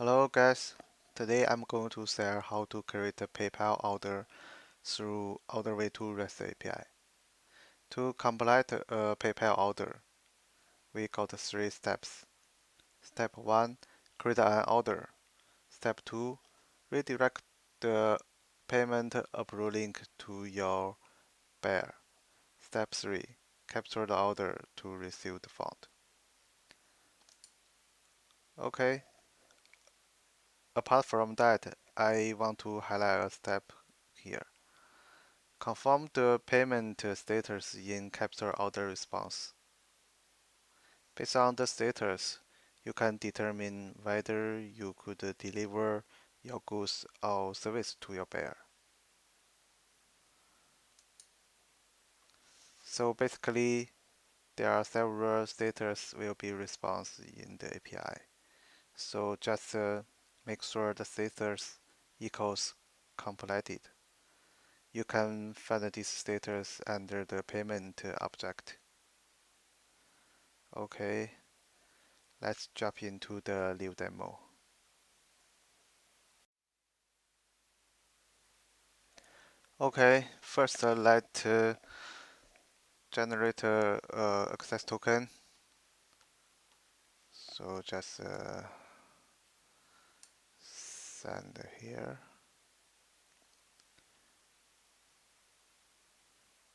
Hello guys, today I'm going to share how to create a PayPal order through OrderWay2 REST API. To complete a PayPal order, we got three steps. Step 1, create an order. Step 2, redirect the payment approve link to your buyer. Step 3, capture the order to receive the fund. Okay, apart from that, I want to highlight a step here. Confirm the payment status in capture order response. Based on the status, you can determine whether you could deliver your goods or service to your buyer. So basically, there are several status will be response in the API. So just make sure the status equals completed. You can find this status under the payment object. Okay. Let's jump into the live demo. Okay, first let's generate a access token. So just send here,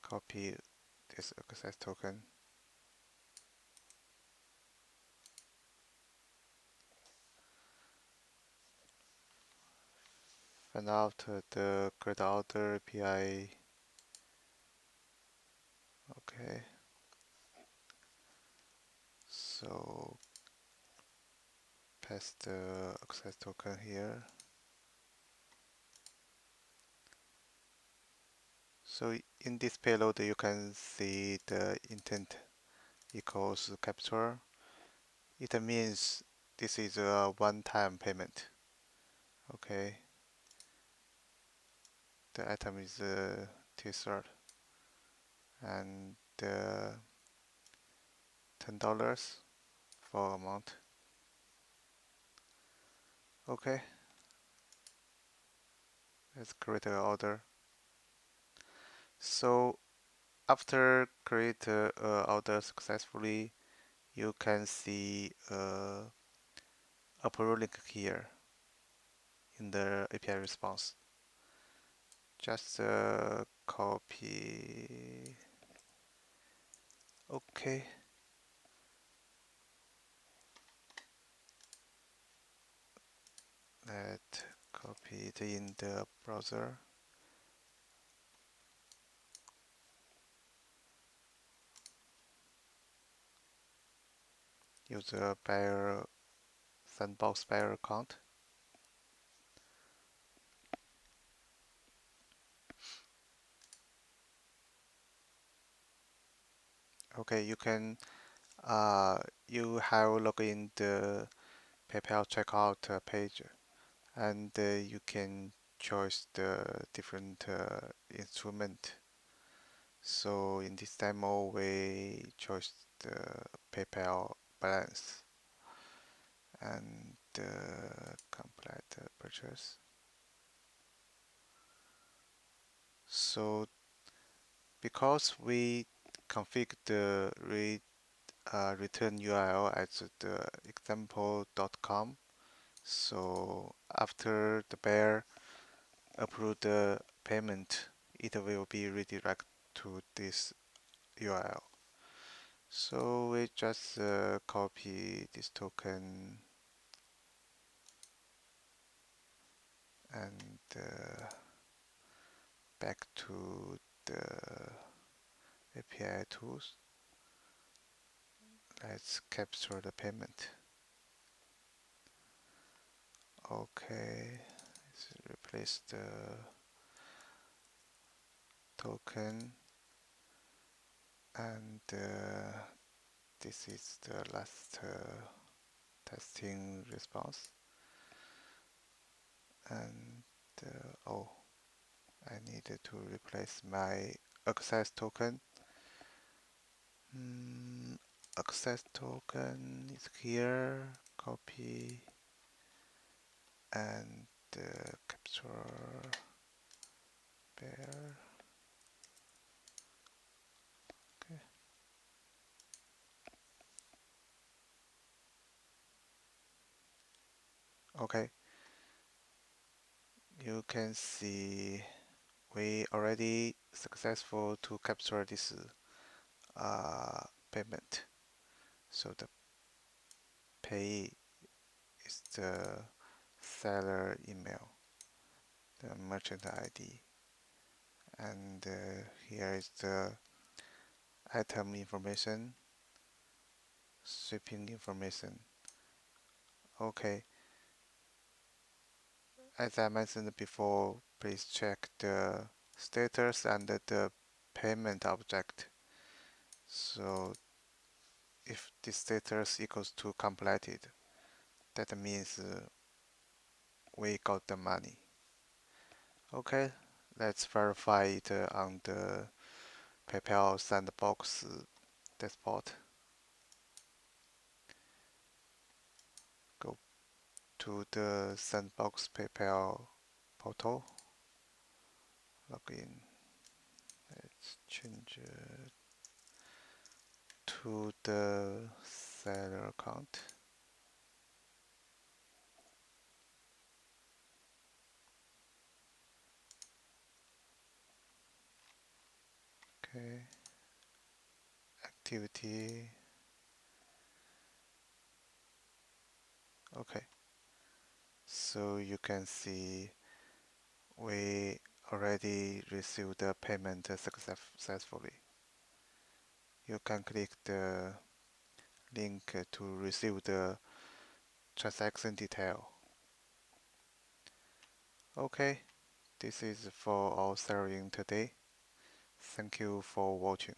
copy this access token, find out the create order API. Okay, so paste the access token here. So in this payload, you can see the intent equals capture. It means this is a one-time payment. Okay, the item is t-shirt and $10 for amount. Okay, let's create an order. So after create order successfully, you can see approve link here in the API response. Just copy. Okay. Let's copy it in the browser. Use a buyer sandbox buyer account. Okay, you have login the PayPal checkout page, and you can choose the different instrument. So in this demo, we chose the PayPal balance and complete the purchase. So because we config the return URL as the example.com, so after the buyer approve the payment, it will be redirected to this URL. So we just copy this token and back to the API tools. Let's capture the payment. Okay, let's replace the token, and this is the last testing response. And oh, I needed to replace my access token. Access token is here. Copy. and capture bear. Okay. Okay, you can see we already successful to capture this payment. So the pay is the seller email, the merchant ID, and here is the item information, shipping information. Okay, as I mentioned before, please check the status and the payment object. So if the status equals to completed, that means we got the money. Okay, let's verify it on the PayPal Sandbox dashboard. Go to the Sandbox PayPal portal, log in. Let's change to the seller account. Okay, activity. Okay, so you can see we already received the payment successfully. You can click the link to receive the transaction detail. Okay, this is for our sharing today. Thank you for watching.